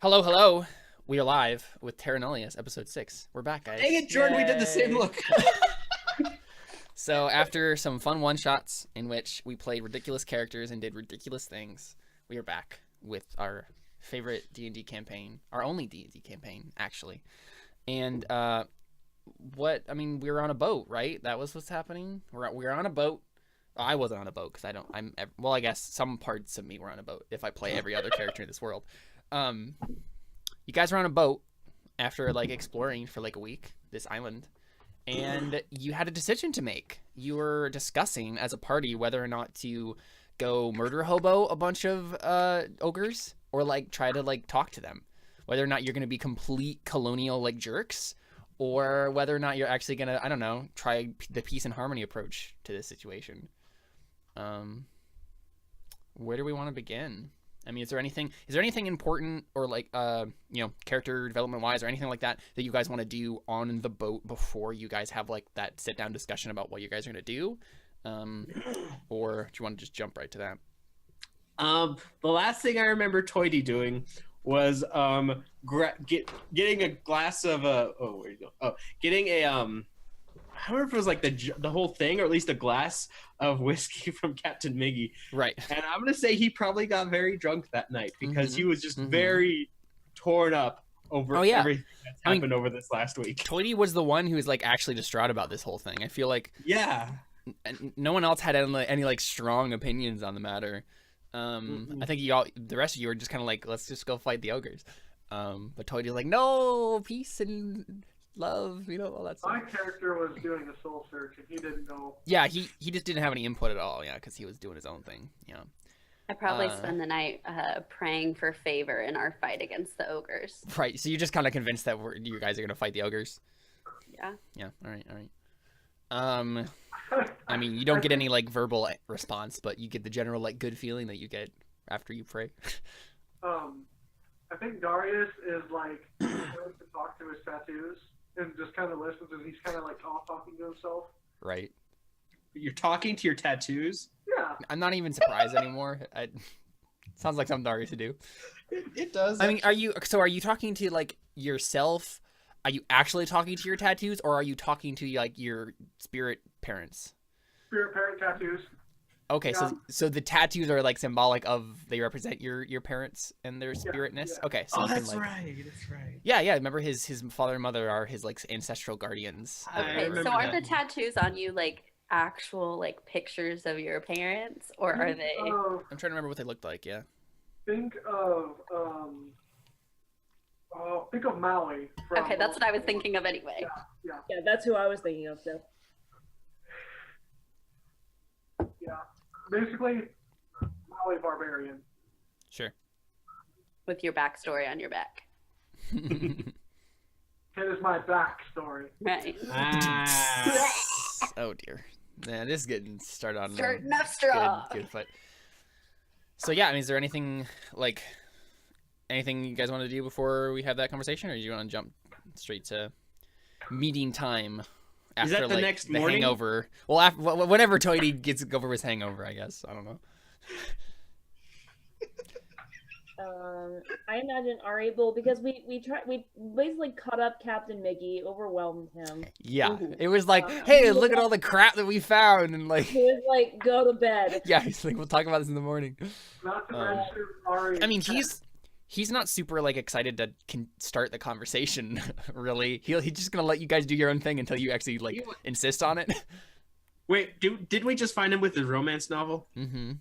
Hello, hello. We are live with Terra Nullius, episode 6. We're back, guys. Dang it, Jordan, we did the same look. So after some fun one-shots in which we played ridiculous characters and did ridiculous things, we are back with our favorite D&D campaign, our only D&D campaign, actually. And we were on a boat, right? That was what's happening. We were on a boat. I wasn't on a boat because I guess some parts of me were on a boat if I play every other character in this world. You guys were on a boat after exploring for a week this island, and you had a decision to make. You were discussing as a party whether or not to go murder hobo a bunch of ogres or try to talk to them, whether or not you're going to be complete colonial jerks, or whether or not you're actually going to try the peace and harmony approach to this situation. Where do we want to begin? I mean, is there anything important or character development wise or anything like that you guys want to do on the boat before you guys have that sit down discussion about what you guys are going to do? Or do you want to just jump right to that? The last thing I remember Toity doing was getting a glass of getting a I don't remember if it was the whole thing or at least a glass of whiskey from Captain Miggy. Right. And I'm going to say he probably got very drunk that night because he was just very torn up over everything that's happened over this last week. Toity was the one who was actually distraught about this whole thing. I feel yeah, no one else had any strong opinions on the matter. I think the rest of you were just kind of let's just go fight the ogres. But Toity's no, peace and love, all that stuff. My character was doing a soul search and he didn't know. Yeah, he just didn't have any input at all, because he was doing his own thing. I probably spend the night praying for favor in our fight against the ogres. Right, so you're just kind of convinced that you guys are going to fight the ogres? Yeah. Yeah, all right. I mean, you don't get any verbal response, but you get the general good feeling that you get after you pray. I think Darius is going to talk to his tattoos and just kind of listens, and he's kind of all talking to himself. Right. You're talking to your tattoos? Yeah. I'm not even surprised anymore. Sounds like something Darius to do. It does. I mean, are you talking to yourself? Are you actually talking to your tattoos, or are you talking to your spirit parents? Spirit parent tattoos. Okay, yeah. so the tattoos are symbolic of, they represent your parents and their spiritness. Yeah. Okay, so that's right. That's right. Yeah. Remember his father and mother are his ancestral guardians. Okay, so are the tattoos on you actual pictures of your parents, or are they? I'm trying to remember what they looked like. Yeah. Think of Maui. Okay, that's what I was thinking of anyway. Yeah, that's who I was thinking of too. Yeah, basically, Maui barbarian. Sure. With your backstory on your back. It is my backstory. Right. Oh dear. Man, this is getting started on Starting up strong. Good foot. So yeah, I mean, is there anything anything you guys want to do before we have that conversation, or do you want to jump straight to meeting time? After, is that the next morning? Hangover. Well, whenever Toity gets over his hangover, I guess. I don't know. I imagine are able, because we basically cut up Captain Miggy, overwhelmed him. Yeah, it was hey, look at all the crap that we found, and he was go to bed. Yeah, he's we'll talk about this in the morning. Not to mention Ari. I mean, he's not super excited to start the conversation. Really, he's just gonna let you guys do your own thing until you actually insist on it. Wait, did we just find him with his romance novel? Mm-hmm.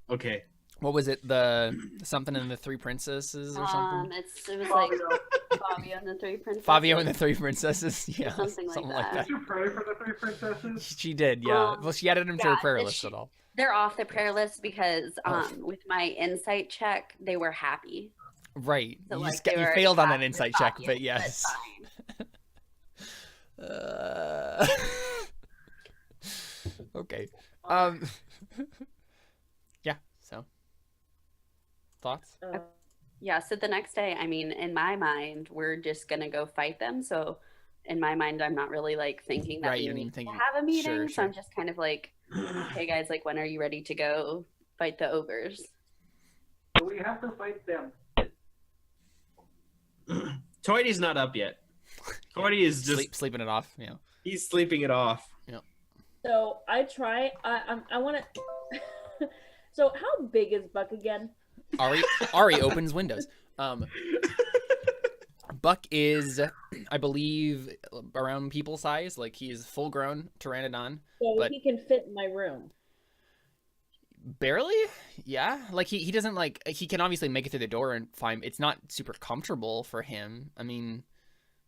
Okay. What was it? The something and the Three Princesses or something? It was Fabio and the Three Princesses. Fabio and the Three Princesses. Yeah, something like that. Did you pray for the Three Princesses? She did. Yeah. Well, she added them to her prayer list at all. They're off the prayer list because with my insight check, they were happy. Right. So, you failed on that insight check, but yes. Okay. Yeah. So. Thoughts? Yeah. So the next day, I mean, in my mind, we're just gonna go fight them. So, in my mind, I'm not really thinking that we need to have a meeting. So I'm just kind of hey guys, when are you ready to go fight the ogres? We have to fight them. Toity's not up yet. Toity is just sleeping it off. Yeah. He's sleeping it off. Yeah. So I try. I want to. So how big is Buck again? Ari opens windows. Buck is, I believe, around people size. Like, he is full grown pteranodon. So but he can fit in my room. Barely, yeah. Like, he doesn't, like, he can obviously make it through the door and find, it's not super comfortable for him. I mean,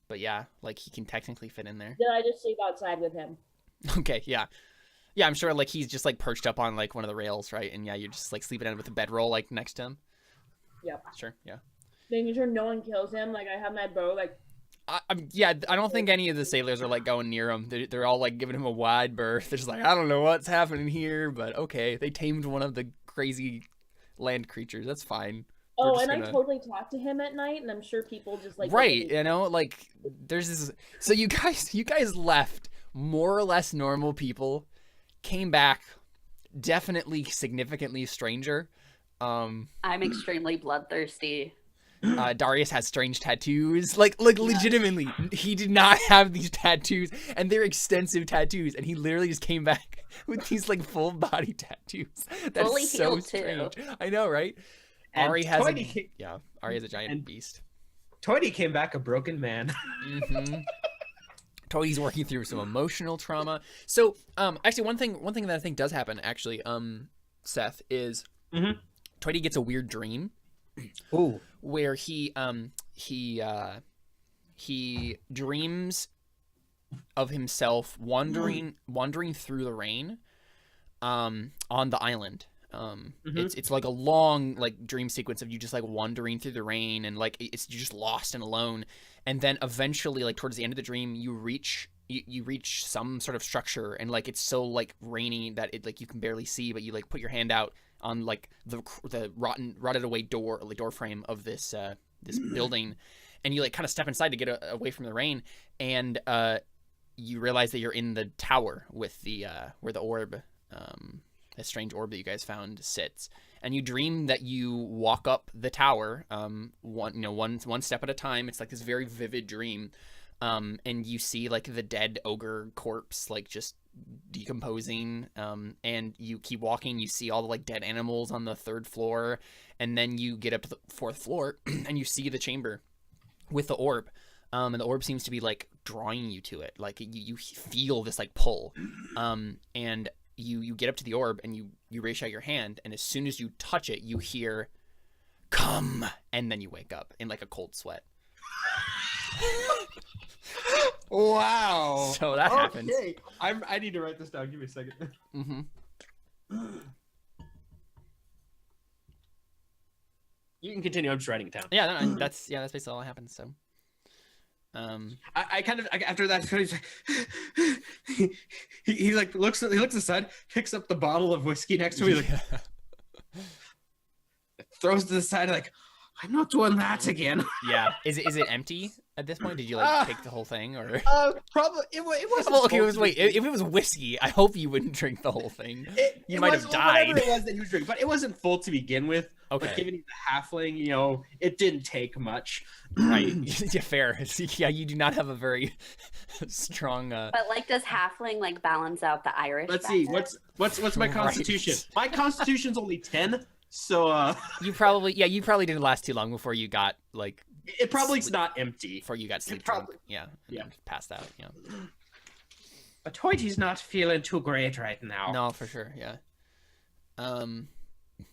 but yeah, like, he can technically fit in there. Then I just sleep outside with him. Okay, yeah. Yeah, I'm sure, like, he's just, like, perched up on, like, one of the rails, right? And yeah, you're just, like, sleeping in with a bedroll, like, next to him. Yep. Sure, yeah. Making sure no one kills him. Like, I have my bow, like... Yeah, I don't think any of the sailors are, like, going near him. They're all, like, giving him a wide berth. They're just like, I don't know what's happening here, but okay. They tamed one of the crazy land creatures. That's fine. Oh, and I totally talk to him at night, and I'm sure people just, like... Right, you know, like, there's this... So you guys left more or less normal people, came back definitely significantly stranger. I'm extremely bloodthirsty. Darius has strange tattoos. Like legitimately, he did not have these tattoos, and they're extensive tattoos, and he literally just came back with these like full body tattoos. That's fully so strange. Too. I know, right? And Ari has Ari is a giant and beast. Toity came back a broken man. Mm-hmm. Toity's working through some emotional trauma. So, actually, one thing that I think does happen, actually, Seth, is Toity gets a weird dream. Ooh. Where he dreams of himself wandering through the rain on the island. It's like a long like dream sequence of you just like wandering through the rain, and like you're just lost and alone, and then eventually like towards the end of the dream you reach some sort of structure, and like it's so like rainy that it like you can barely see, but you like put your hand out on like the rotted away door frame of this building, and you like kind of step inside to get away from the rain, and you realize that you're in the tower with the where the orb, a strange orb that you guys found, sits, and you dream that you walk up the tower one step at a time. It's like this very vivid dream, and you see like the dead ogre corpse like just decomposing, and you keep walking, you see all the like dead animals on the 3rd floor, and then you get up to the 4th floor and you see the chamber with the orb, and the orb seems to be like drawing you to it, like you feel this like pull, and you get up to the orb and you reach out your hand, and as soon as you touch it you hear "come," and then you wake up in like a cold sweat. Wow. So that happens. I need to write this down. Give me a second. Mm-hmm. You can continue. I'm just writing it down. Yeah, that's basically all that happens. So, I kind of after that he's like, he like looks aside, picks up the bottle of whiskey next to me, like throws to the side, like, I'm not doing that again. Yeah. Is it empty at this point? Did you like take the whole thing, or? Probably it wasn't. Well, okay, if it was whiskey, I hope you wouldn't drink the whole thing. You might have died. Whatever it was that he was drinking, but it wasn't full to begin with. Okay. But given he's a halfling, it didn't take much. Right. Yeah, fair. Yeah, you do not have a very strong. But like, does halfling like balance out the Irish? Let's see. What's my constitution? Right. My constitution's only 10. So you probably didn't last too long before you got like it probably's not empty. Before you got sleep drunk. Yeah. Passed out. Yeah. But Toity's not feeling too great right now. No, for sure. Yeah.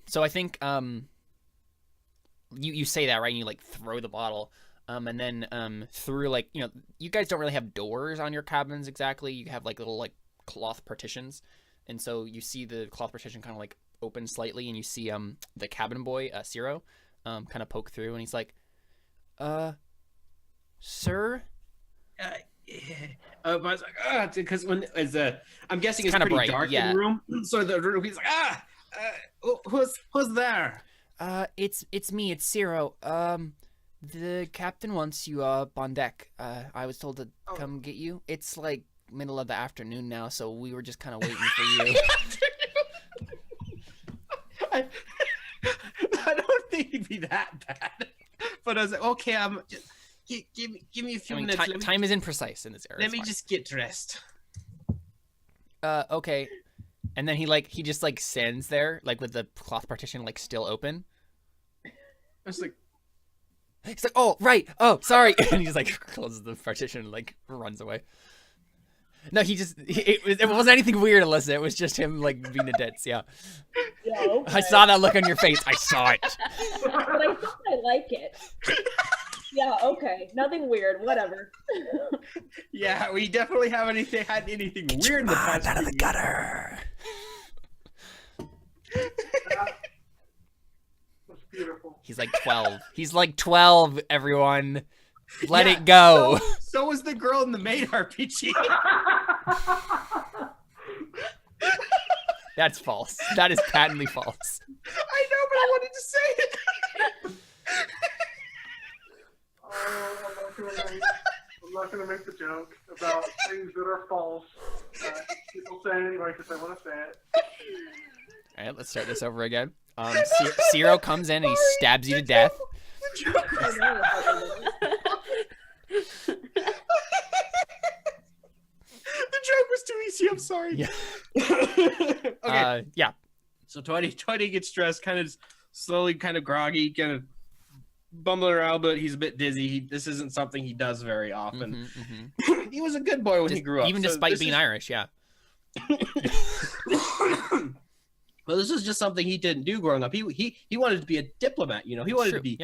So I think you say that, right, and you like throw the bottle, and then through like you guys don't really have doors on your cabins exactly. You have like little like cloth partitions, and so you see the cloth partition kind of like open slightly, and you see the cabin boy Ciro kind of poke through, and he's like, sir. I was like, because when I'm guessing it's kind of pretty bright, dark in the room, so the room he's like, who's there? It's me, it's Ciro. The captain wants you up on deck. I was told to come get you. It's like middle of the afternoon now, so we were just kind of waiting for you. I don't think he'd be that bad, but I was like, okay, Give me a few I mean, minutes. time is imprecise in this area. Let me just get dressed. Okay. And then he just like stands there, like with the cloth partition like still open. I was like, he's like, oh right, oh sorry, and he just like closes the partition and like runs away. No, it wasn't anything weird, Alyssa. It was just him like being a ditz. Yeah. Yeah, okay. I saw that look on your face. I saw it. But I think I like it. Yeah, okay. Nothing weird. Whatever. yeah, we definitely haven't had anything weird in the past. Out of the gutter. That's beautiful. He's like 12. He's like 12, everyone. Let it go. So was the girl in the maid RPG. That's false. That is patently false. I know, but I wanted to say it. I'm not gonna make the joke about things that are false. People say it anyway because I want to say it. All right, let's start this over again. Zero comes in and he stabs you to death. The joke was too easy. I'm sorry. Yeah. Okay. Yeah. So Toddy gets dressed, kind of slowly, kind of groggy, kind of bumbling around, but he's a bit dizzy. This isn't something he does very often. He was a good boy when he grew up. Even despite being Irish, yeah. Well, this is just something he didn't do growing up. He wanted to be a diplomat, you know. He wanted to be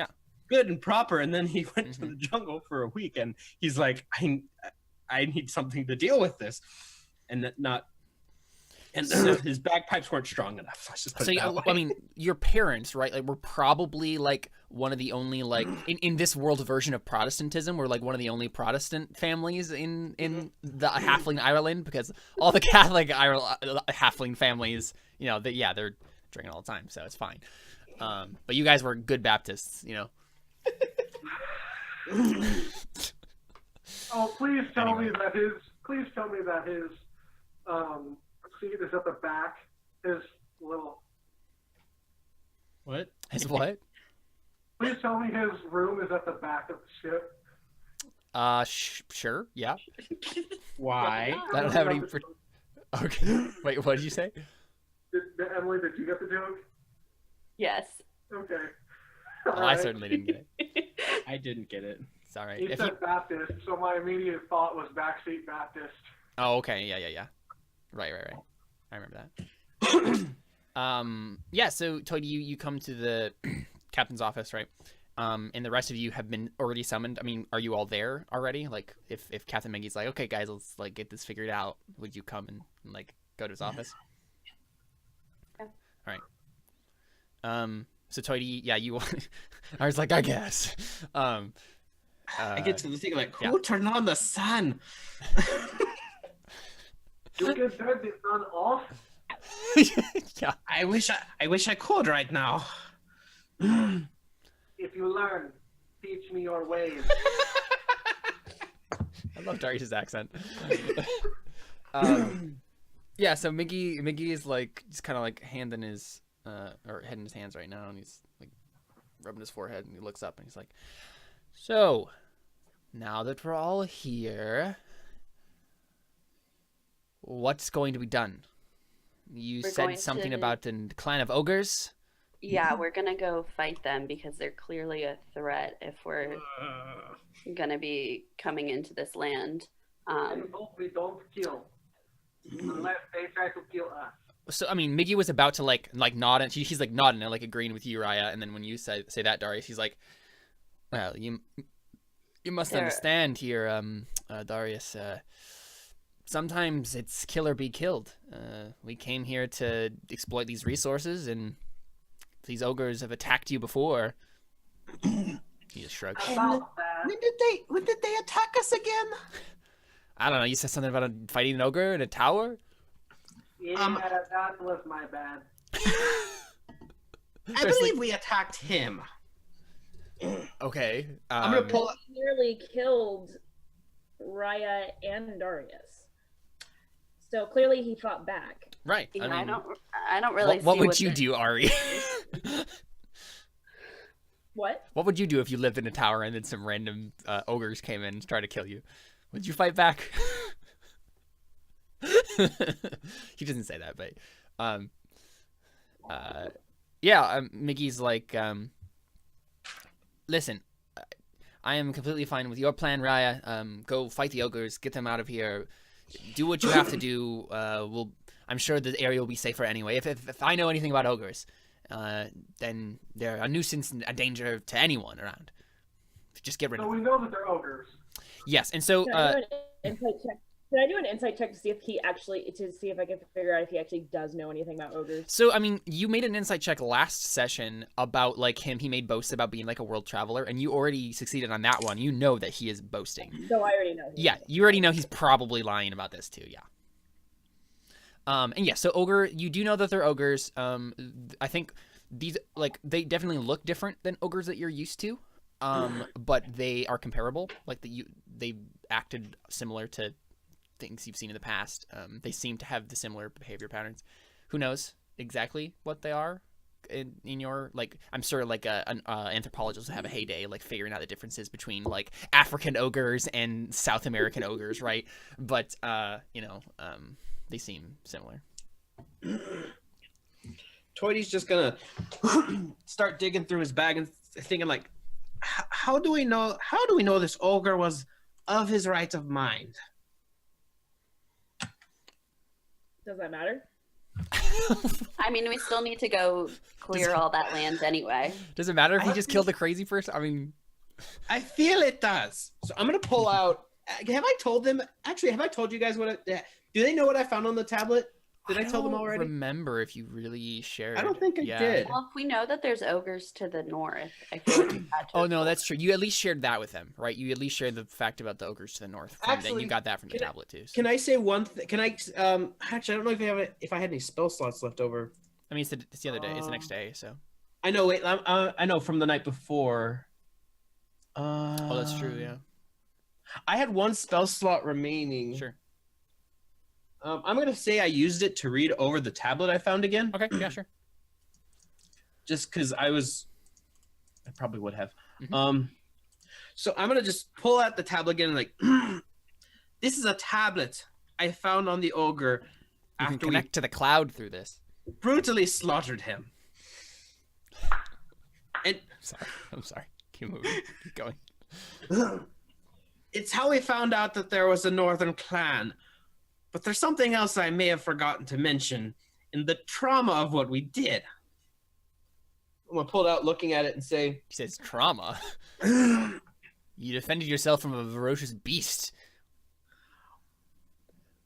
good and proper, and then he went to the jungle for a week, and he's like, I need something to deal with this, and his bagpipes weren't strong enough. Let's just put it that way. I mean, your parents, right? Like, were probably like one of the only like in this world version of Protestantism, we're like one of the only Protestant families in the Halfling Ireland, because all the Catholic Halfling families, you know, they're drinking all the time, so it's fine. But you guys were good Baptists, you know. Oh, please tell me that his seat is at the back. His little. What? His what? Please tell me his room is at the back of the ship. Sure, yeah. Why? I don't have any. Okay. Wait, what did you say? Emily, did you get the joke? Yes. Okay. Well, I certainly didn't get it. I didn't get it. Sorry. He said Baptist, so my immediate thought was backseat Baptist. Oh, okay. Yeah. Right. I remember that. Yeah, so Toady, you come to the captain's office, right? And the rest of you have been already summoned. I mean, are you all there already? Like, if Captain Maggie's like, okay, guys, let's like get this figured out, would you come and like go to his office? Yeah. All right. So Toady, yeah, you. I was like, I guess. I get to the thing like, who turned on the sun? You can turn the sun off. Yeah. I wish I could right now. If you learn, teach me your ways. I love Darius' accent. Yeah, so Miggy is like just kind of like hand in his or head in his hands right now, and he's like rubbing his forehead, and he looks up and he's like, so now that we're all here, what's going to be done? You said something about the clan of ogres. Yeah, we're gonna go fight them because they're clearly a threat if we're gonna be coming into this land. We don't kill unless they try to kill us. So I mean, Miggy was about to like nod, and she's like nodding and like agreeing with you, Raya. And then when you say that, Darius, he's like, "Well, you must understand here, Darius. Sometimes it's kill or be killed. We came here to exploit these resources, and these ogres have attacked you before." He just shrugs. When did they attack us again? I don't know. You said something about fighting an ogre in a tower. Yeah, that was my bad. I believe we attacked him. Okay. I'm gonna pull. He nearly killed Raya and Darius. So clearly he fought back. Right. Yeah, I mean, I don't really. What see would you do, Ari? What? What would you do if you lived in a tower and then some random ogres came in and tried to kill you? Would you fight back? He doesn't say that, but Mickey's like, listen, I am completely fine with your plan, Raya. Go fight the ogres, get them out of here, do what you have to do. I'm sure the area will be safer anyway. If I know anything about ogres, then they're a nuisance and a danger to anyone around. Just get rid of them. So we know that they're ogres. Yes, and so Can I do an insight check to see if I can figure out if he actually does know anything about ogres? So I mean, you made an insight check last session about like him. He made boasts about being like a world traveler, and you already succeeded on that one. You know that he is boasting. So I already know. Yeah, you already know he's probably lying about this too. Yeah. And yeah, so ogre, you do know that they're ogres. I think these, like, they definitely look different than ogres that you're used to. But they are comparable. Like they acted similar to things you've seen in the past. They seem to have the similar behavior patterns. Who knows exactly what they are in your, like, I'm sure like an anthropologist will have a heyday like figuring out the differences between like African ogres and South American ogres, right? But they seem similar. Toidy's just gonna start digging through his bag and thinking like, how do we know this ogre was of his right of mind? Does that matter? I mean, we still need to go clear all that land anyway. Does it matter if he just killed a crazy person? I mean, I feel it does. So I'm gonna pull out. Have I told them? Actually, have I told you guys what? Do they know what I found on the tablet? Did I tell them already? I don't remember if you really shared. I don't think I did. Well, if we know that there's ogres to the north, I feel like oh no, that's true. You at least shared that with them, right? You at least shared the fact about the ogres to the north. Actually, you got that from the tablet too. So. Can I say one thing? Can I? Actually, I don't know if I had any spell slots left over. I mean, it's the other day. It's the next day, so. I know. Wait, I know from the night before. Oh, that's true. Yeah. I had one spell slot remaining. Sure. I'm gonna say I used it to read over the tablet I found again. Okay, yeah, sure. Just because I probably would have. Mm-hmm. So I'm gonna just pull out the tablet again and like, this is a tablet I found on the ogre after we connect to the cloud through this. Brutally slaughtered him. And I'm sorry. Keep moving. Keep going. It's how we found out that there was a northern clan. But there's something else I may have forgotten to mention in the trauma of what we did. I'm gonna pull it out, looking at it, and say, he says trauma. You defended yourself from a ferocious beast.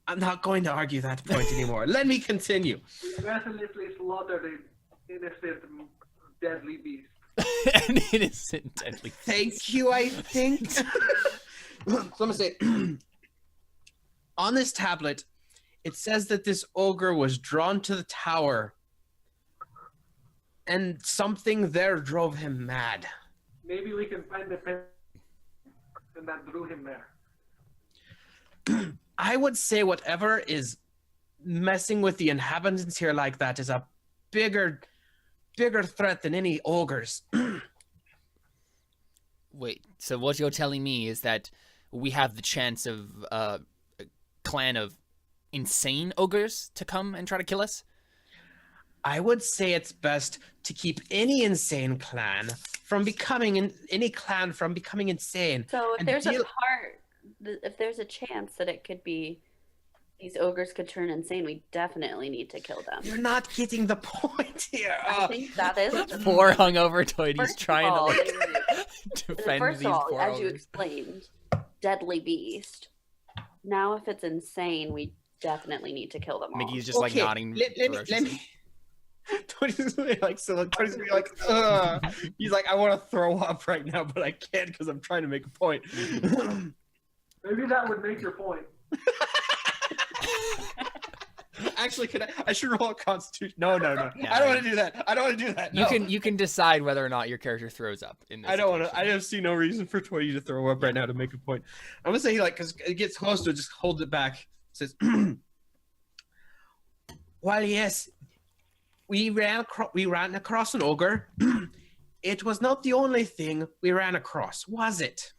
I'm not going to argue that point anymore. Let me continue. Mercilessly slaughtered an innocent, deadly beast. An innocent, deadly beast. Thank you, I think. So I'm gonna say, on this tablet, it says that this ogre was drawn to the tower, and something there drove him mad. Maybe we can find the pen and that drew him there. I would say whatever is messing with the inhabitants here like that is a bigger threat than any ogres. Wait, so what you're telling me is that we have the chance of a clan of insane ogres to come and try to kill us? I would say it's best to keep any insane clan from becoming insane. So if there's a chance that it could be these ogres could turn insane, we definitely need to kill them. You're not getting the point here. I think that is poor hungover Toidy's trying to like defend first these of all, poor as ogres. you explained, deadly beast. Now, if it's insane, we definitely need to kill them all. Mickey's just like nodding. Let me. Toidy's gonna be like, Toidy's gonna be like, ugh. He's like, I want to throw up right now, but I can't because I'm trying to make a point. Maybe that would make your point. Actually, I should roll a Constitution. No. Yeah, I don't want to do that. I don't want to do that. No. You can decide whether or not your character throws up in this. I don't want to. I just see no reason for Toity to throw up right now to make a point. I'm gonna say he because it gets close to it, just holds it back. Says, "Well, yes, we ran across an ogre. it was not the only thing we ran across, was it?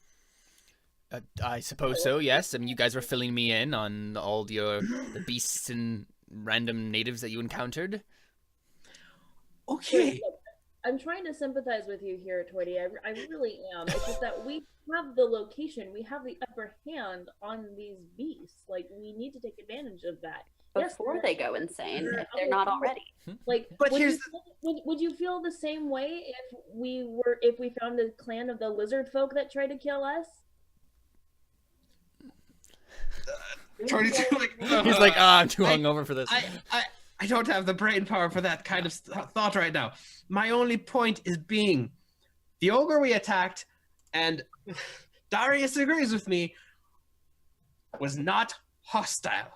I suppose so, yes. I mean, you guys were filling me in on all the beasts and random natives that you encountered. Okay. I'm trying to sympathize with you here, Toity. I really am. It's just that we have the location, we have the upper hand on these beasts. Like, we need to take advantage of that. Before they go insane, if they're not already. Like, but would you feel the same way if we found a clan of the lizard folk that tried to kill us? He's like, I'm too hungover for this. I don't have the brain power for that kind of thought right now. My only point is being the ogre we attacked, and Darius agrees with me, was not hostile.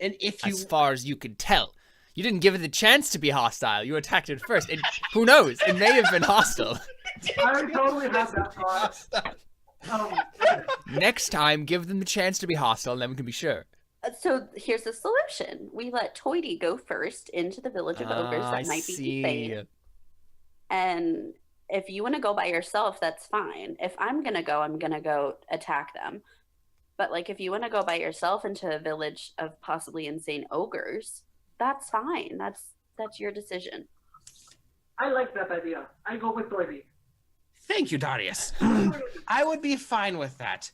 And if you, as far as you could tell, you didn't give it the chance to be hostile. You attacked it first. And who knows? It may have been hostile. I totally have that thought. Next time, give them the chance to be hostile, and then we can be sure. So here's the solution. We let Toity go first into the village of ogres that might be defaced. And if you want to go by yourself, that's fine. If I'm going to go attack them. But like, if you want to go by yourself into a village of possibly insane ogres, that's fine. That's your decision. I like that idea. I go with Toity. Thank you, Darius. I would be fine with that.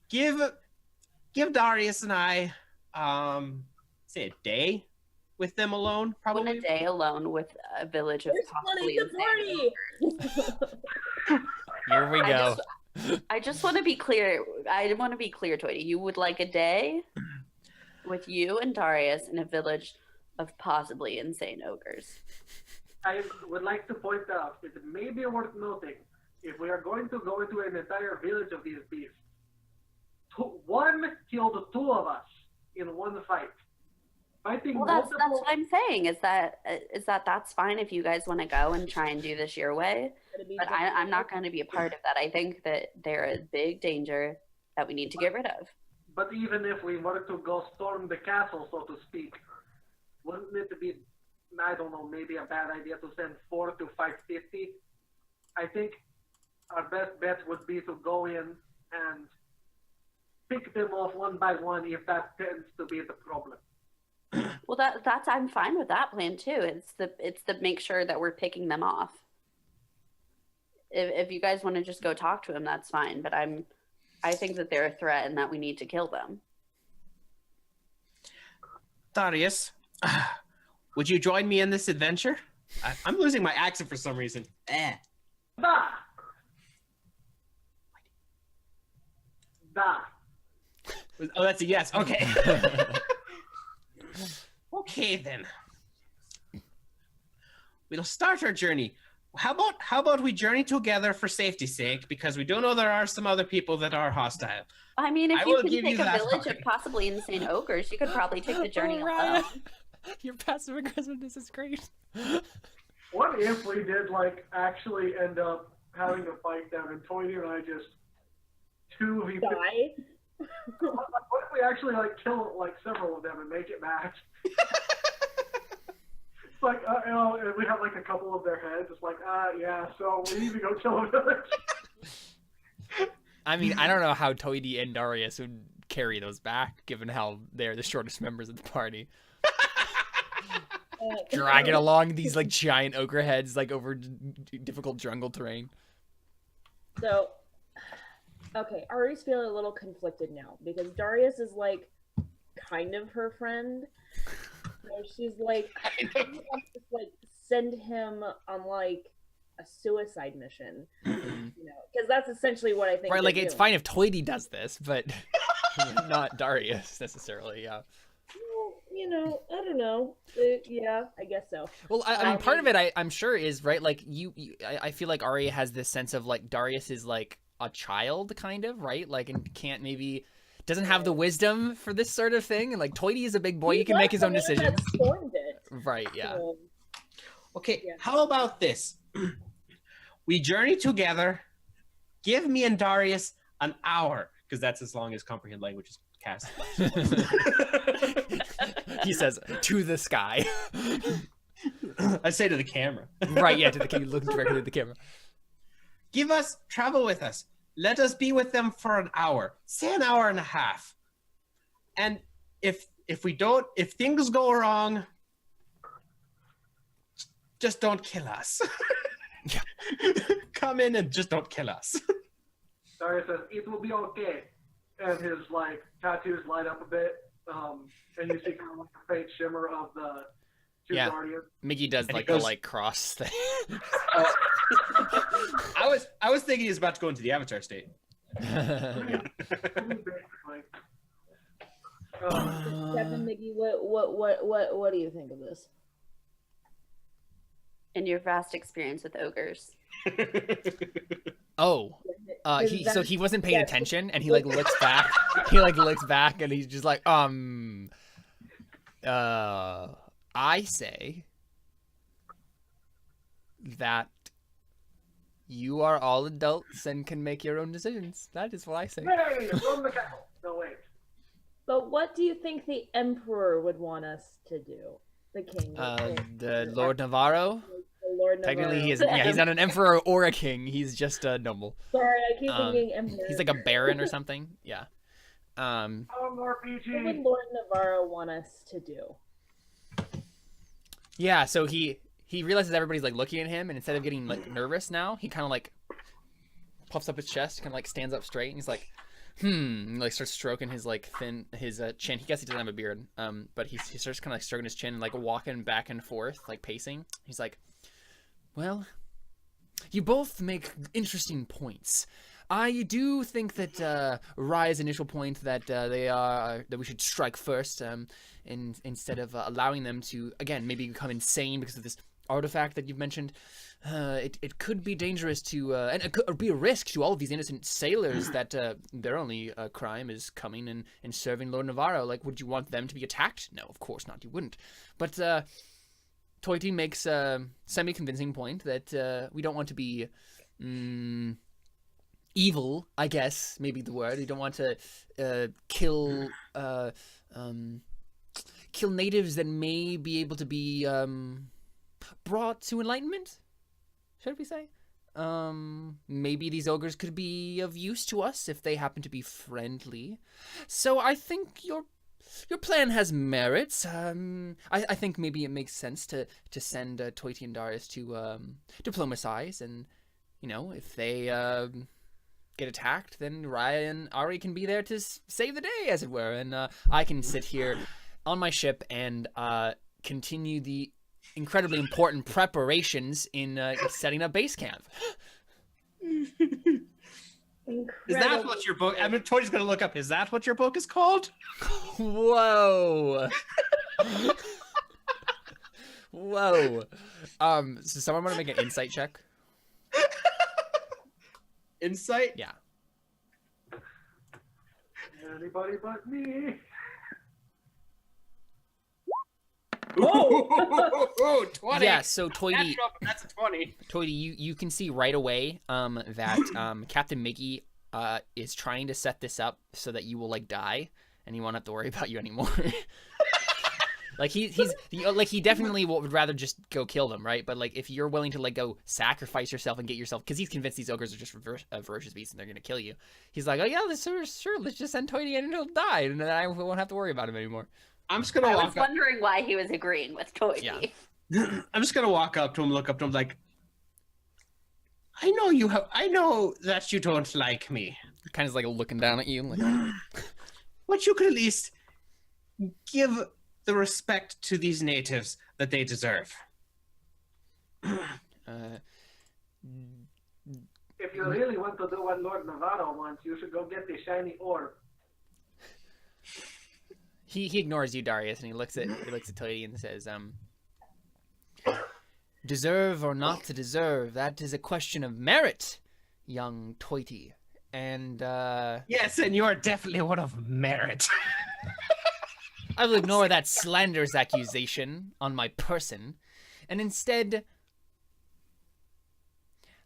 Give Darius and I, say a day with them alone, probably. A day alone with a village of possibly insane ogres. Here we go. I just want to be clear. I want to be clear, Toity. You would like a day with you and Darius in a village of possibly insane ogres. I would like to point out, it may be worth noting, if we are going to go into an entire village of these beasts, one killed two of us in one fight. Fighting well, that's what I'm saying. Is that's fine if you guys want to go and try and do this your way. But I'm not going to be a part of that. I think that they're a big danger that we need to get rid of. But even if we were to go storm the castle, so to speak, wouldn't it be, I don't know, maybe a bad idea to send 4 to 550? I think our best bet would be to go in and pick them off one by one if that tends to be the problem. Well, that's I'm fine with that plan too. It's the make sure that we're picking them off. If you guys want to just go talk to them, that's fine. But I think that they're a threat and that we need to kill them. Darius, would you join me in this adventure? I'm losing my accent for some reason. Da. Oh, that's a yes. Okay. Okay then. We'll start our journey. How about we journey together for safety's sake, because we do know there are some other people that are hostile. I mean, if you can take a village of possibly insane ogres, you could probably take the journey alone. Your passive aggressiveness is great. What if we did actually end up having a fight down and Toity and I just die? What if we actually kill several of them and make it match? It's and we have a couple of their heads. It's yeah, so we need to go kill a village. I mean, I don't know how Toity and Darius would carry those back, given how they're the shortest members of the party. Dragging along these giant ogre heads over difficult jungle terrain. So, okay, Ari's feeling a little conflicted now because Darius is kind of her friend. So she's send him on a suicide mission, because that's essentially what I think. Right, it's fine if Toity does this, but not Darius necessarily. Yeah. Well, I don't know. Yeah, I guess so. Well, I mean, part of it, I'm sure, is right. I feel like Ari has this sense of Darius is a child, kind of, right? And can't doesn't have the wisdom for this sort of thing, and Toity is a big boy. He can make his own decisions. Right. Yeah. So, okay. Yeah. How about this? We journey together. Give me and Darius an hour, because that's as long as comprehend language is cast. He says, to the sky. I say to the camera. Right, yeah, to the king, looking directly at the camera. Travel with us. Let us be with them for an hour. Say an hour and a half. And if things go wrong, just don't kill us. Yeah. Come in and just don't kill us. Darius says, it will be okay. And his, like, tattoos light up a bit. And you see kind of like a faint shimmer of the two guardians. Miggy does, like, the, like, cross thing. I was thinking he's about to go into the Avatar state. Captain Miggy, what do you think of this? In your vast experience with ogres. So he wasn't paying attention, and he like looks back. He like looks back, and he's just like, I say that you are all adults and can make your own decisions. That is what I say. Hey, from the castle. No, wait. But what do you think the Emperor would want us to do? The king. The Lord Navarro. Lord Navarro. Technically, he's not an emperor or a king. He's just a noble. Sorry, I keep thinking emperor. He's like a baron or something. Yeah. More PG. What would Lord Navarro want us to do? Yeah. So he realizes everybody's like looking at him, and instead of getting like nervous now, he kind of like puffs up his chest, kind of like stands up straight, and he's like, and, like starts stroking his like his chin. He guess he doesn't have a beard, but he starts kind of like stroking his chin and like walking back and forth, like pacing. He's like, well, you both make interesting points. I do think that Rai's initial point that that we should strike first, instead of allowing them to again maybe become insane because of this artifact that you've mentioned. It could be dangerous to and it could be a risk to all of these innocent sailors that their only crime is coming and serving Lord Navarro. Like, would you want them to be attacked? No, of course not. You wouldn't. But Toiti makes a semi-convincing point that we don't want to be evil, I guess, maybe the word. We don't want to kill natives that may be able to be brought to enlightenment. Should we say? Maybe these ogres could be of use to us if they happen to be friendly. So I think your plan has merits. I think maybe it makes sense to send Toiti and Darius to diplomatize, and you know, if they get attacked, then Raya and Ari can be there to save the day, as it were, and I can sit here on my ship and continue the incredibly important preparations in setting up base camp. Is that what your book? I mean, Toiti's gonna look up. Is that what your book is called? Whoa. Whoa. So someone want to make an insight check? Insight? Yeah. Anybody but me. Oh, 20. Yeah, so Toiti, that's a 20. Toiti, you can see right away that Captain Miggy is trying to set this up so that you will like die and he won't have to worry about you anymore. Like he definitely would rather just go kill them, right? But like if you're willing to like go sacrifice yourself and get yourself, because he's convinced these ogres are just ferocious beasts and they're gonna kill you. He's like, oh yeah, sure, let's just send Toiti in and he'll die, and then I won't have to worry about him anymore. I'm just gonna. I was wondering why he was agreeing with Toiti. Yeah. I'm just gonna walk up to him, look up to him, like, I know that you don't like me. Kind of like looking down at you, like, but you could at least give the respect to these natives that they deserve. If you really want to do what Lord Navarro wants, you should go get the shiny orb. He ignores you, Darius, and he looks at Toiti and says, deserve or not to deserve, that is a question of merit, young Toiti. And yes, and you're definitely one of merit. I will ignore that slanderous accusation on my person, and instead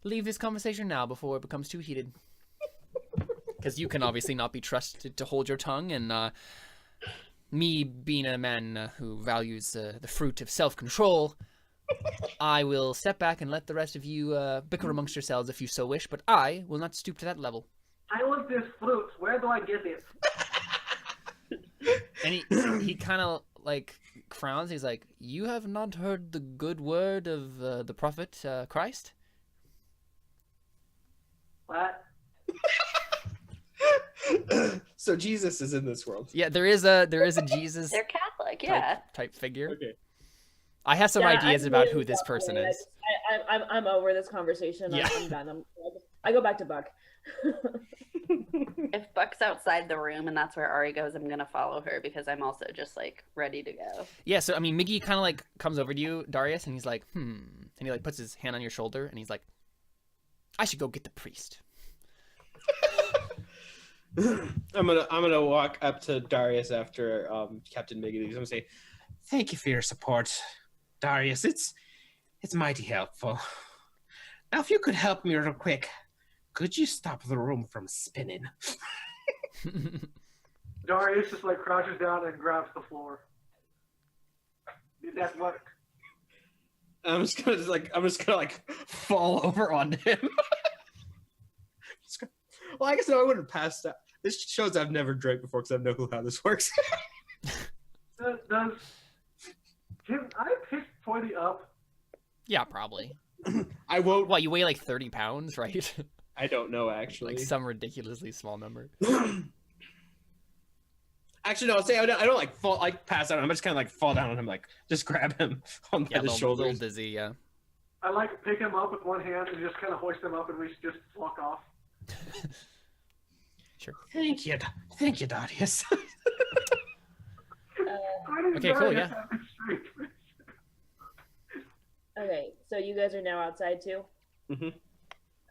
leave this conversation now before it becomes too heated. Because you can obviously not be trusted to hold your tongue, and me being a man who values the fruit of self-control, I will step back and let the rest of you bicker amongst yourselves if you so wish, but I will not stoop to that level. I want this fruit. Where do I get it? And he kind of like frowns. He's like, "You have not heard the good word of the prophet Christ?" What? So Jesus is in this world. Yeah, there is a Jesus. They're Catholic, yeah. Type figure. Okay. I have some ideas about who this person is. I'm over this conversation. Yeah. I'm done. I go back to Buck. If Buck's outside the room and that's where Ari goes, I'm gonna follow her because I'm also just like ready to go. Yeah, so I mean, Miggy kind of like comes over to you, Darius, and he's like, and he like puts his hand on your shoulder, and he's like, "I should go get the priest." I'm gonna walk up to Darius after Captain Miggy leaves. I'm gonna say, "Thank you for your support, Darius. It's mighty helpful. Now, if you could help me real quick, could you stop the room from spinning?" Darius just like crouches down and grabs the floor. Did that work? I'm just gonna fall over on him. Well, I guess no, I wouldn't pass that. This shows I've never drank before because I have no clue how this works. Can I pick 20 up? Yeah, probably. I won't. What, you weigh like 30 pounds, right? I don't know, actually. Like some ridiculously small number. Actually, no, I'll say I don't like fall, like pass out. I'm just kind of like fall down on him, like just grab him on by the shoulders. A little dizzy, yeah. I like pick him up with one hand and just kind of hoist him up and we just walk off. Sure. Thank you, Darius. Okay, cool, yeah. Okay, so you guys are now outside too? Mm-hmm.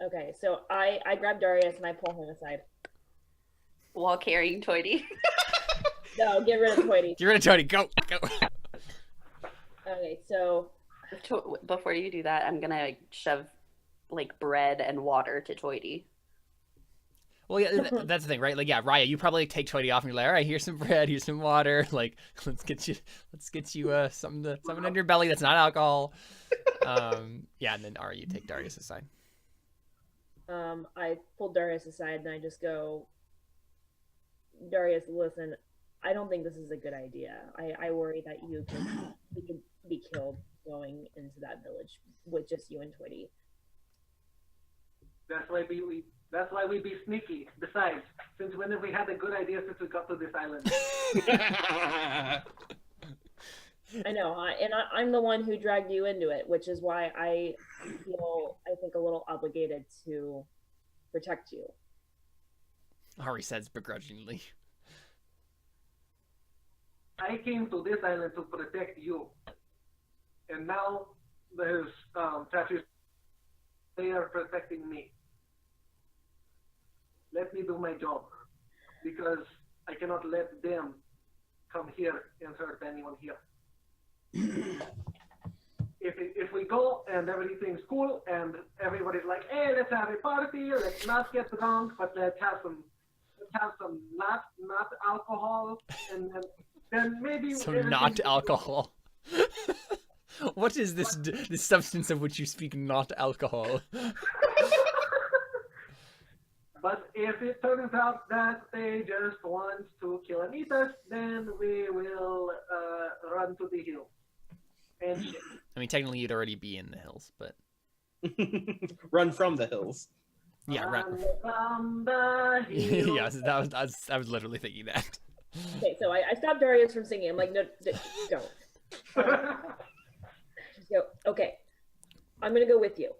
Okay, so I grab Darius and I pull him aside. While carrying Toity. No, get rid of Toity. Get rid of Toity, go! Okay, so... Before you do that, I'm gonna shove like bread and water to Toity. Well, yeah, that's the thing, right? Like, yeah, Raya, you probably take Toity off and you're like, all right, here's some bread, here's some water. Like, let's get you something in your belly that's not alcohol. Yeah, and then Ari, you take Darius aside. I pull Darius aside and I just go, Darius, listen, I don't think this is a good idea. I worry that you could be killed going into that village with just you and Toity. That's why we be sneaky. Besides, since when have we had a good idea since we got to this island? I know, I'm the one who dragged you into it, which is why I feel, I think, a little obligated to protect you. Ari says begrudgingly. I came to this island to protect you. And now there's statues. They are protecting me. Let me do my job. Because I cannot let them come here and hurt anyone here. If we go and everything's cool and everybody's like, hey, let's have a party, let's not get drunk, but let's have some not alcohol, and then maybe not alcohol. What is this substance of which you speak, not alcohol? But if it turns out that they just want to kill and eat us, then we will run to the hill. And shit. I mean, technically, you'd already be in the hills, but run from the hills. Yeah, run from the hills. Yes, I was literally thinking that. Okay, so I stopped Darius from singing. I'm like, no, don't. Just go. Okay, I'm gonna go with you.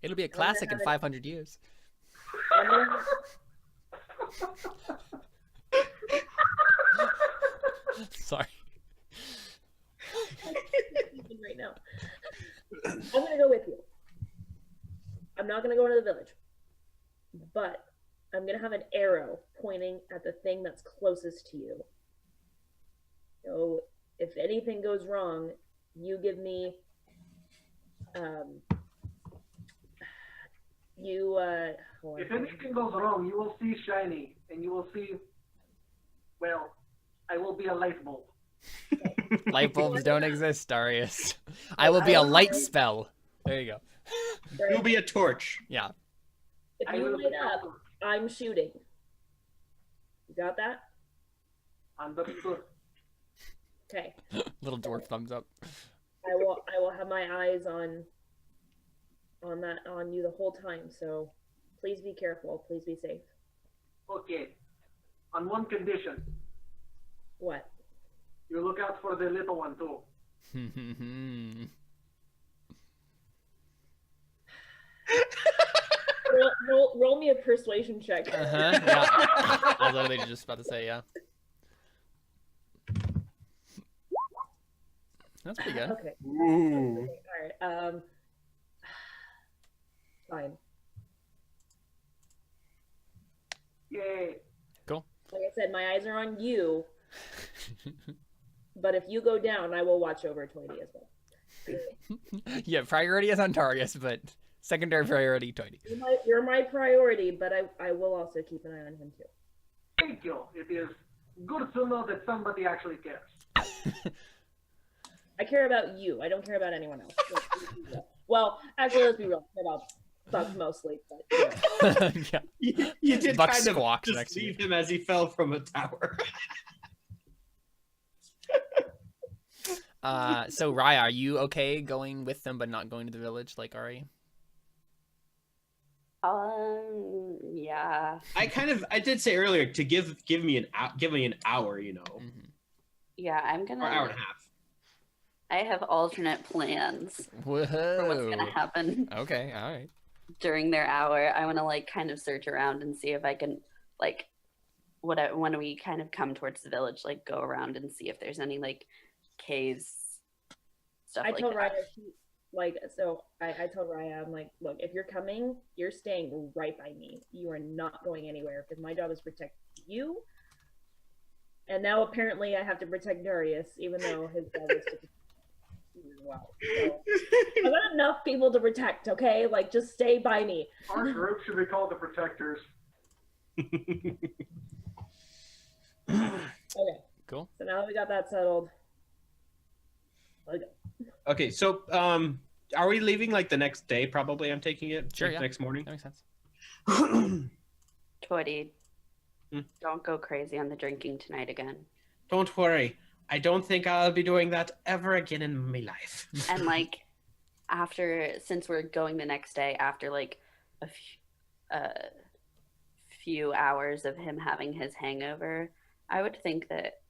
It'll be a classic in 500 years. Sorry. Right now. I'm gonna go with you. I'm not gonna go into the village, but I'm gonna have an arrow pointing at the thing that's closest to you. So if anything goes wrong, you give me if anything goes wrong, you will see shiny, and you will see, well, I will be a light bulb. Light bulbs don't exist, Darius. I will be a light spell. There you go. You'll be a torch. Yeah. If you light up, I'm shooting. You got that? Understood. Okay. Little dwarf thumbs up. I will have my eyes on you the whole time, so please be careful. Please be safe. Okay. On one condition. What? You look out for the little one too. roll me a persuasion check. Yeah. I was literally just about to say, yeah. That's pretty good. Okay. Ooh. Okay, all right. Fine. Yay. Cool. Like I said, my eyes are on you. But if you go down, I will watch over Toity as well. Yeah, priority is on Darius, but secondary priority, Toity. You're my priority, but I will also keep an eye on him too. Thank you. It is good to know that somebody actually cares. I care about you. I don't care about anyone else. Well, actually, let's be real. I care about Buck mostly, but yeah. You did Buck kind of squawks just next to leave him as he fell from a tower. So Raya, are you okay going with them but not going to the village like Ari? Yeah. I did say earlier to give me an hour, you know. Mm-hmm. Yeah, I'm gonna. Or hour and a half. I have alternate plans Whoa. for what's gonna happen. Okay, all right. During their hour, I want to like kind of search around and see if I can like when we kind of come towards the village, like go around and see if there's any like caves stuff. I like told that. Raya, I told Raya, I'm like, look, if you're coming, you're staying right by me. You are not going anywhere because my job is to protect you. And now apparently I have to protect Darius, even though his job is to protect you as well. So, I've got enough people to protect, okay? Like, just stay by me. Our group should be called the Protectors. Okay. Cool. So now that we got that settled. Okay, so are we leaving like the next day? Probably, I'm taking it. Sure, like, yeah. Next morning. That makes sense. Toity, Hmm? don't go crazy on the drinking tonight again. Don't worry. I don't think I'll be doing that ever again in my life. And like since we're going the next day after like a few hours of him having his hangover, I would think that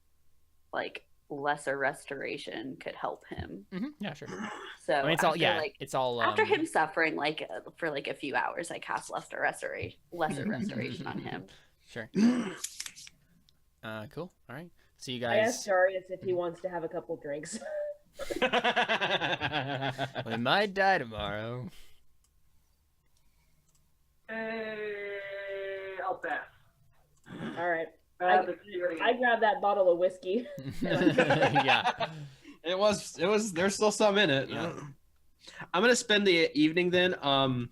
like lesser restoration could help him. Mm-hmm. Yeah, sure. So I mean, it's all it's all after him suffering like for like a few hours, I cast lesser restoration on him. Sure. Cool. All right. So you I guys. asked Darius if he wants to have a couple drinks. We might die tomorrow. I'll pass. All right. Bad experience. I grabbed that bottle of whiskey. Yeah. It was there's still some in it. Yeah. I'm gonna spend the evening then. I'm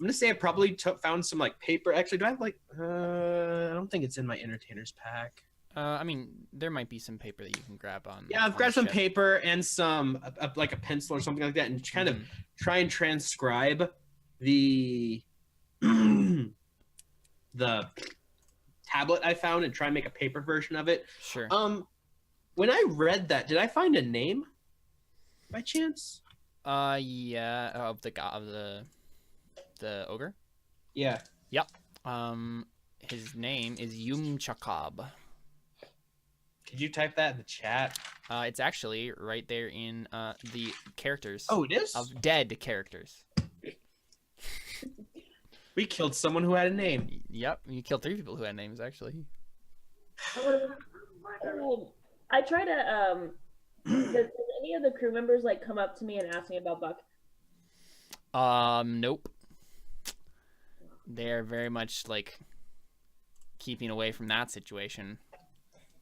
gonna say I probably found some like paper. Actually, do I have like I don't think it's in my entertainer's pack. I mean, there might be some paper that you can grab on. Yeah, I've on grabbed the some ship. paper and some like a pencil or something like that, and kind of try and transcribe the the tablet I found and try and make a paper version of it. Sure. When I read that, did I find a name by chance? Yeah, of the ogre. Yeah. Yep. His name is Yumchakab. Could you type that in the chat? It's actually right there in the characters. Oh, it is? Of dead characters. We killed someone who had a name. Yep, you killed 3 people who had names actually. I try to does any of the crew members like come up to me and ask me about Buck? Nope. They're very much like keeping away from that situation.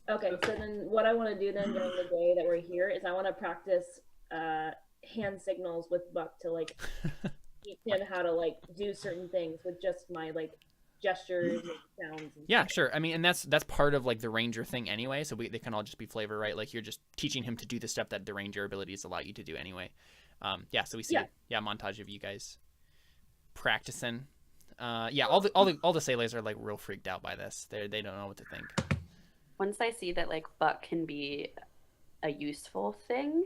Okay, so then what I want to do then during the day that we're here is I want to practice hand signals with Buck to like teach him how to like do certain things with just my like gestures and sounds. And yeah, sure. I mean, and that's part of like the ranger thing anyway. So they can all just be flavor, right? Like you're just teaching him to do the stuff that the ranger abilities allow you to do anyway. Yeah. So we see a montage of you guys practicing. Yeah, all the sailors are like real freaked out by this. They don't know what to think. Once I see that like buck can be a useful thing,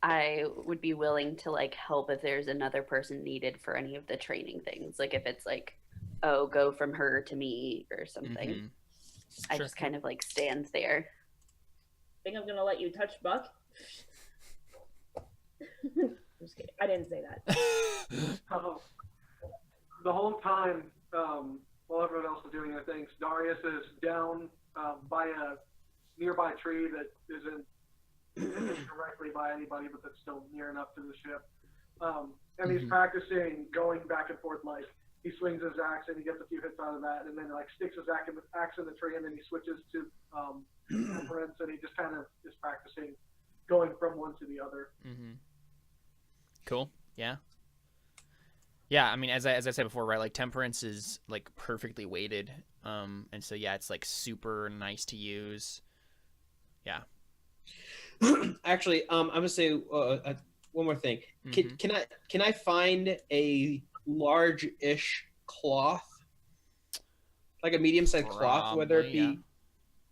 I would be willing to like help if there's another person needed for any of the training things. Like if it's like, oh, go from her to me or something. Mm-hmm. I just kind of like stand there. Think I'm gonna let you touch Buck? I'm just kidding. I didn't say that. The whole time, while everyone else is doing their things, Darius is down by a nearby tree that isn't directly by anybody, but that's still near enough to the ship. And he's practicing going back and forth. Like he swings his axe and he gets a few hits out of that, and then like sticks his axe in the tree, and then he switches to temperance, and he just kind of is practicing going from one to the other. Cool. Yeah. Yeah, I mean, as I said before, right? Like temperance is like perfectly weighted, and so yeah, it's like super nice to use. Yeah. Actually, I'm gonna say one more thing. Can I find a large-ish cloth, like a medium-sized cloth, whether it be? Yeah.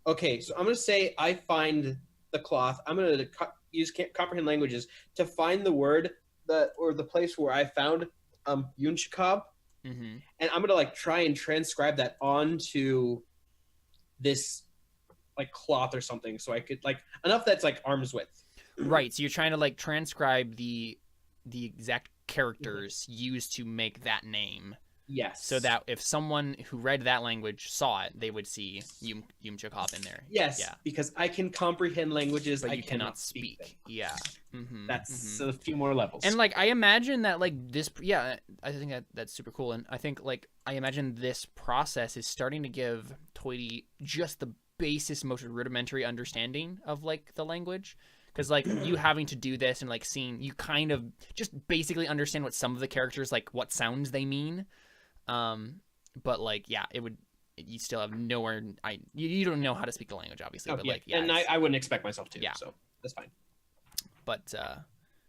Okay, so I'm gonna say I find the cloth. I'm gonna use comprehend languages to find the word or the place where I found Yunchikab, and I'm gonna like try and transcribe that onto this like cloth or something, so I could like enough that's like arm's width. Right. So you're trying to like transcribe the exact characters used to make that name. Yes. So that if someone who read that language saw it, they would see Yumchikov in there. Yes. Yeah. Because I can comprehend languages, but you cannot speak. Yeah. That's a few more levels. And like I imagine that like this, I think that's super cool. And I think like I imagine this process is starting to give Toity just the basis, most rudimentary understanding of like the language. Because like you having to do this and like seeing, you kind of just basically understand what some of the characters, like what sounds they mean. But like, yeah, you still have nowhere, you don't know how to speak the language, obviously. But like, yeah. And I wouldn't expect myself to, so that's fine. But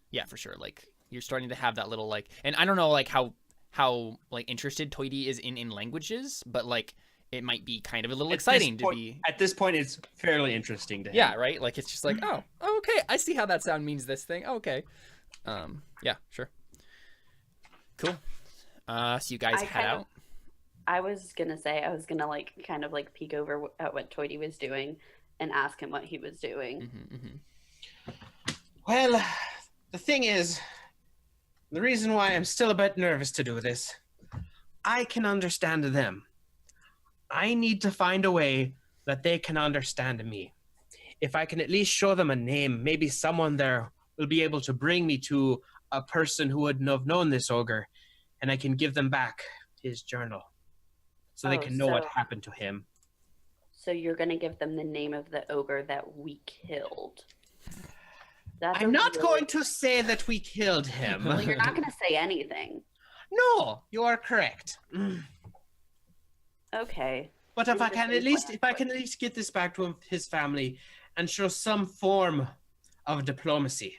yeah, for sure. Like you're starting to have that little like, and I don't know like how like interested Toity is in languages, but like, it might be kind of a little exciting to be. At this point, it's fairly interesting to him. Yeah, right? Like, it's just like, oh, okay, I see how that sound means this thing. Oh, okay. Yeah, sure. Cool. So you guys head out? I was going to say, I was going to, like, kind of, like, peek over at what Toity was doing and ask him what he was doing. Well, the thing is, the reason why I'm still a bit nervous to do this, I can understand them. I need to find a way that they can understand me. If I can at least show them a name, maybe someone there will be able to bring me to a person who wouldn't have known this ogre, and I can give them back his journal so they can know what happened to him. So you're going to give them the name of the ogre that we killed. I'm not going to say that we killed him. Well, you're not going to say anything. No, you are correct. Okay. But if I can at least get this back to his family and show some form of diplomacy,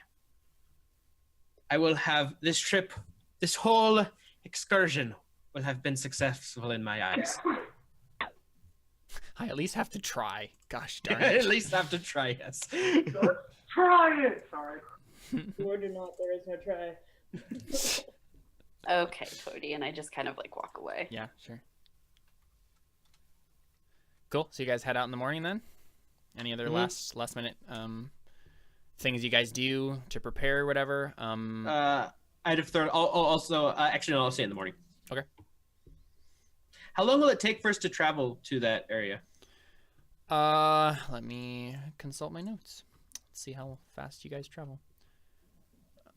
I will have this trip, this whole excursion will have been successful in my eyes. I at least have to try. Gosh darn I it. at least have to try, yes. Try it! Sorry. Word or not, there is no try. Okay, Toity, and I just kind of like walk away. Yeah, sure. Cool. So you guys head out in the morning then? Any other last minute things you guys do to prepare or whatever? I'd have thrown also actually no, I'll say in the morning. Okay. How long will it take for us to travel to that area? Let me consult my notes. Let's see how fast you guys travel.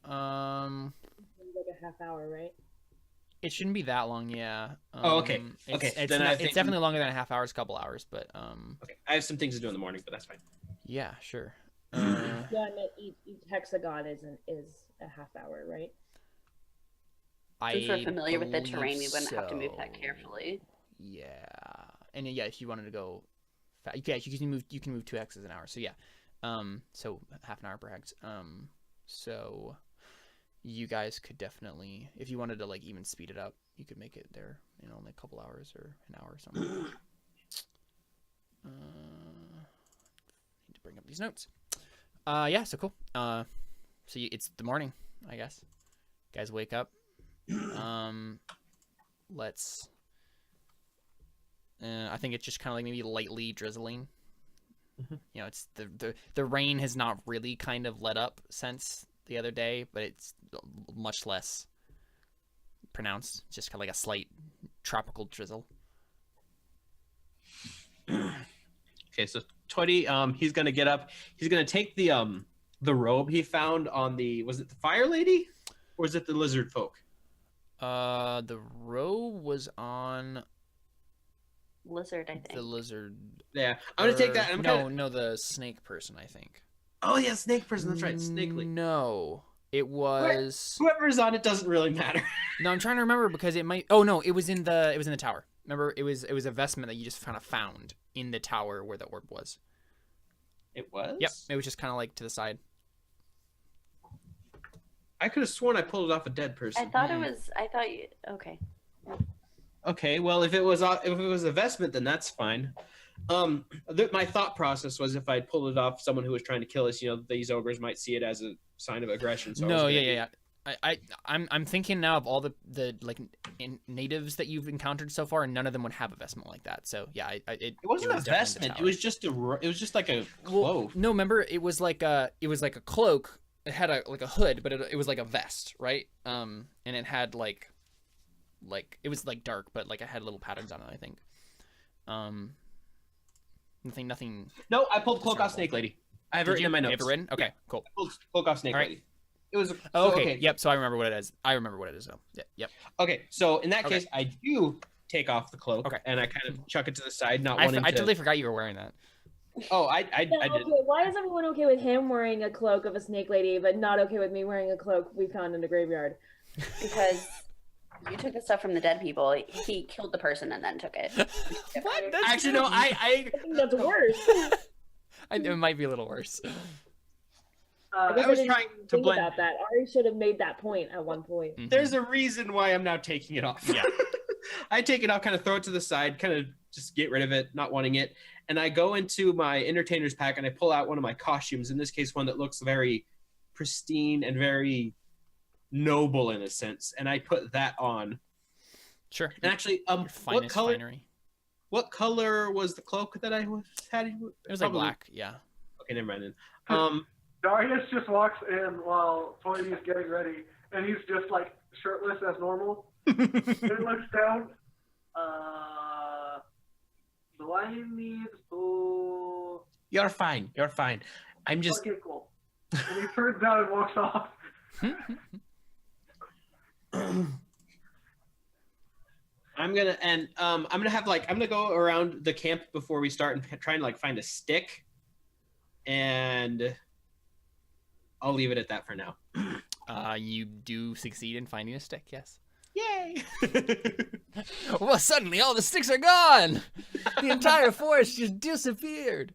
Like a half hour, right? It shouldn't be that long, yeah. Okay. It's definitely longer than a half hour, a couple hours, but Okay, I have some things to do in the morning, but that's fine. Yeah, sure. Yeah, I mean, each hexagon is a half hour, right? Since we're familiar with the terrain, we wouldn't have to move that carefully. Yeah, and yeah, if you wanted to go, yeah, you can move 2 hexes an hour. So yeah, so half an hour per hex. So you guys could definitely, if you wanted to like even speed it up, you could make it there in only a couple hours or an hour or something. Need to bring up these notes. Yeah, so cool. So it's the morning, I guess. Guys wake up. Let's. I think it's just kind of like maybe lightly drizzling. You know, it's the rain has not really kind of let up since the other day, but it's much less pronounced. It's just kind of like a slight tropical drizzle. Okay, so Toity, he's gonna get up. He's gonna take the robe he found on was it the fire lady, or was it the lizard folk? The robe was on lizard, I think. the lizard. Yeah, I'm gonna take that. No, the snake person, I think. Oh yeah, snake person. That's right, snake lady. No, it was whoever's on it doesn't really matter. No, I'm trying to remember because it might. Oh no, it was in the tower. Remember, it was a vestment that you just kind of found in the tower where the orb was. It was? Yep, it was just kind of like to the side. I could have sworn I pulled it off a dead person. I thought it was. Okay. Okay, well, if it was a vestment, then that's fine. My thought process was if I'd pulled it off someone who was trying to kill us, you know, these ogres might see it as a sign of aggression. So no, yeah. I'm thinking now of all the like natives that you've encountered so far, and none of them would have a vestment like that. So yeah, it wasn't a vestment. It was just like a cloak. Well, no, remember it was like a cloak. It had a hood, but it was like a vest, right? And it had like it was like dark, but like it had little patterns on it, I think. Nothing. No, I pulled cloak off snake lady. I have it written in my notes. You have it written? Okay, cool. I pulled cloak off snake lady. It was okay. Yep. So I remember what it is. Though. Yep. Okay. So in that case, I do take off the cloak, and I kind of chuck it to the side, not wanting to. I totally forgot you were wearing that. Oh, I did. Okay. Why is everyone okay with him wearing a cloak of a snake lady, but not okay with me wearing a cloak we found in the graveyard? Because you took the stuff from the dead people. He killed the person and then took it. What? Actually, no. I think that's worse. It might be a little worse. I was trying to blend about that. Ari should have made that point at one point. Mm-hmm. There's a reason why I'm now taking it off. Yeah. I take it off, kind of throw it to the side, kind of just get rid of it, not wanting it. And I go into my entertainer's pack and I pull out one of my costumes, in this case, one that looks very pristine and very noble in a sense. And I put that on. Sure. And actually, what color? Finery. What color was the cloak that I had? It was like black, yeah. Okay, never mind then. Darius just walks in while Toynbee is getting ready, and he's just like shirtless as normal. He looks down. Do I need to? You're fine. I'm just. Okay, cool. And he turns down and walks off. I'm gonna go around the camp before we start and try and like find a stick, and I'll leave it at that for now. You do succeed in finding a stick, yes. Yay! Well, suddenly all the sticks are gone. The entire forest just disappeared.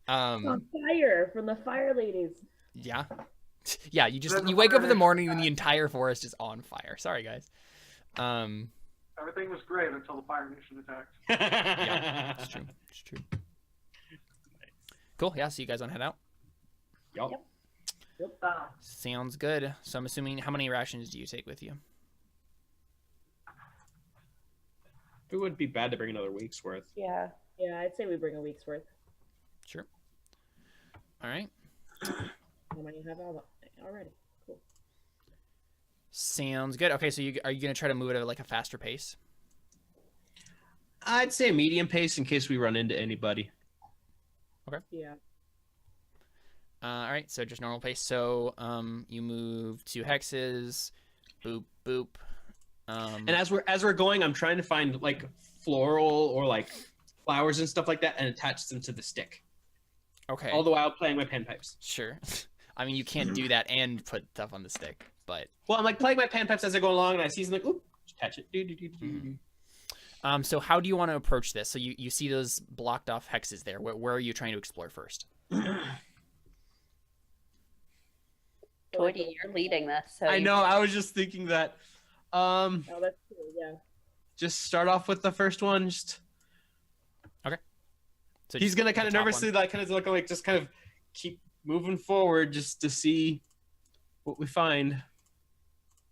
On fire from the fire ladies. Yeah. Yeah, you wake up in the morning and the entire forest is on fire. Sorry, guys. Everything was great until the Fire Nation attacked. Yeah, it's true. Cool. Yeah, so you guys want to head out? Yep. Sounds good. So I'm assuming, how many rations do you take with you? It would be bad to bring another week's worth. Yeah, I'd say we bring a week's worth. Sure. All right. How many you have already? Cool. Sounds good. Okay, so are you gonna try to move it at like a faster pace? I'd say a medium pace in case we run into anybody. Okay. Yeah. All right, so just normal pace. So you move 2 hexes, boop boop. And as we're going, I'm trying to find like floral or like flowers and stuff like that, and attach them to the stick. Okay. All the while playing my panpipes. Sure. I mean, you can't do that and put stuff on the stick. But well, I'm like playing my panpipes as I go along, and I see something. Oop, catch it. So how do you want to approach this? So you see those blocked off hexes there. Where are you trying to explore first? Toity, you're leading this. So I know. I was just thinking that. Oh, that's true. Yeah. Just start off with the first one. Okay. So he's gonna kind of nervously, like, kind of look like, just kind of keep moving forward, just to see what we find.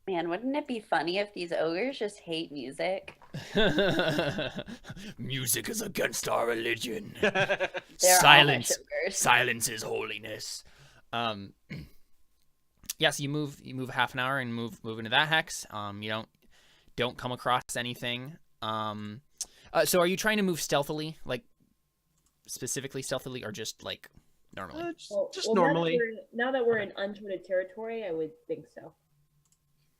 Man, wouldn't it be funny if these ogres just hate music? Music is against our religion. Silence is holiness. Yeah, so you move half an hour and move into that hex. You don't come across anything. So are you trying to move stealthily, like specifically stealthily, or just like normally? Just normally. Now that we're in uncharted territory, I would think so.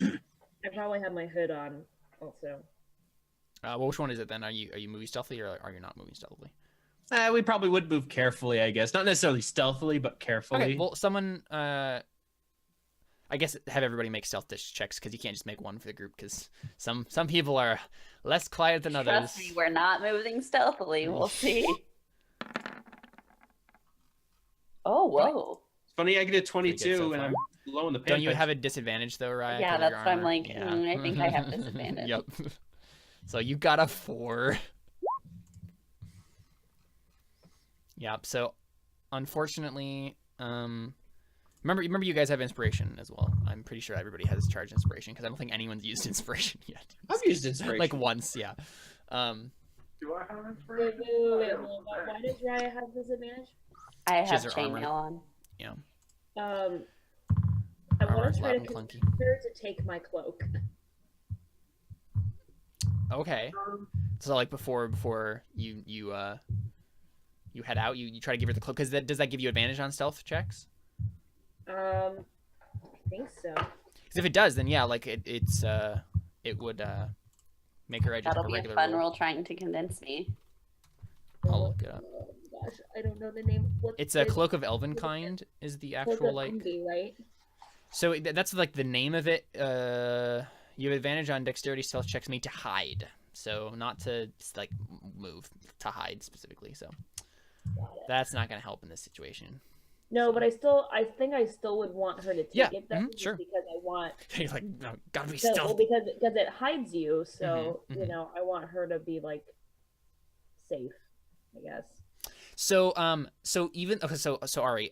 I probably have my hood on also. Well, which one is it then? Are you moving stealthily, or are you not moving stealthily? We probably would move carefully, I guess. Not necessarily stealthily, but carefully. Okay, well, someone, I guess have everybody make stealth checks, because you can't just make one for the group, because some people are less quiet than others. Trust me, we're not moving stealthily. We'll see. Oh, whoa. It's funny, I get a 22, so and I'm low in the Don't you have a disadvantage, though, Raya? Yeah, that's what I'm like, I think I have disadvantage. Yep. So you got a 4. Yep, so unfortunately, remember you guys have inspiration as well. I'm pretty sure everybody has charged inspiration, because I don't think anyone's used inspiration yet. I've used inspiration. Like once, yeah. Do I have inspiration? Why does Raya have disadvantage? I have chainmail on. Yeah. I want to try to convince her to take my cloak. Okay. So like before you head out, you try to give her the cloak, because does that give you advantage on stealth checks? I think so. Because if it does, then yeah, like it would make her just That'll a regular be a fun roll. roll trying to convince me. I'll look it up. Oh gosh, I don't know the name. It's a Cloak of Elvenkind is the actual like. Umbi, right? So that's like the name of it. You have advantage on dexterity stealth checks made to hide. So not to like move, to hide specifically. So that's not going to help in this situation. No, but I think I still would want her to take it though, sure. because I want. You're like, no, gotta be Well, stealthy. because it hides you, so you know, I want her to be like safe, I guess. So so Ari,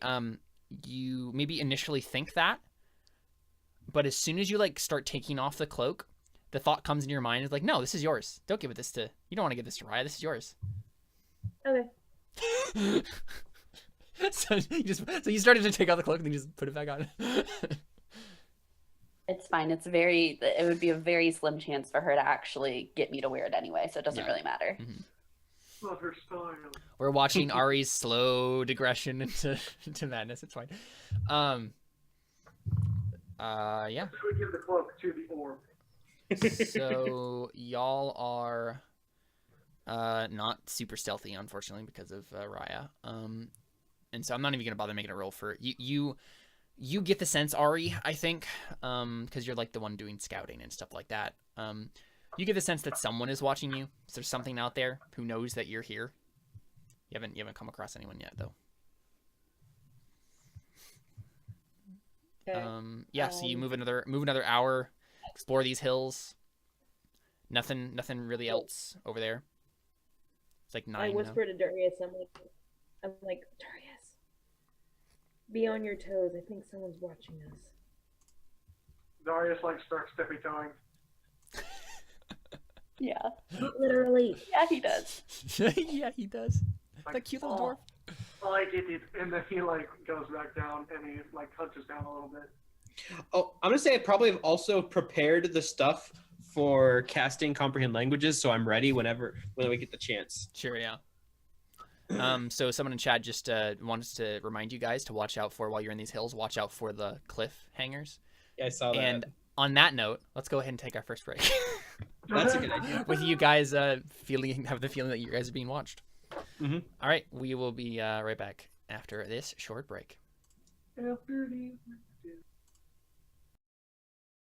you maybe initially think that, but as soon as you like start taking off the cloak, the thought comes in your mind is like, no, this is yours. Don't give this to. You don't want to give this to Raya. This is yours. Okay. So you started to take out the cloak and then you just put it back on. It's fine. It would be a very slim chance for her to actually get me to wear it anyway, so it doesn't really matter. Not her style. We're watching Ari's slow digression into madness. It's fine. Yeah. We give the cloak to the orb. So y'all are not super stealthy, unfortunately, because of Raya. And so I'm not even gonna bother making a roll for you. You get the sense, Ari, I think, because you're like the one doing scouting and stuff like that. You get the sense that someone is watching you. So there's something out there who knows that you're here. You haven't come across anyone yet, though. Okay. Yeah. So you move another hour, explore these hills. Nothing really else over there. It's like 9. I whisper to Darius. I'm like, Darius, be on your toes. I think someone's watching us. Darius starts tippy toeing. Yeah. Literally. Yeah, he does. Yeah, he does. That cute little dwarf. And then he goes back down and he hunches down a little bit. Oh, I'm gonna say I probably have also prepared the stuff for casting comprehend languages, so I'm ready when we get the chance. Sure, yeah. So someone in chat just wants to remind you guys to watch out for, while you're in these hills, watch out for the cliff hangers. Yeah, I saw that. And on that note, let's go ahead and take our first break. That's a good idea. With you guys have the feeling that you guys are being watched. Mm-hmm. All right, we will be right back after this short break. After the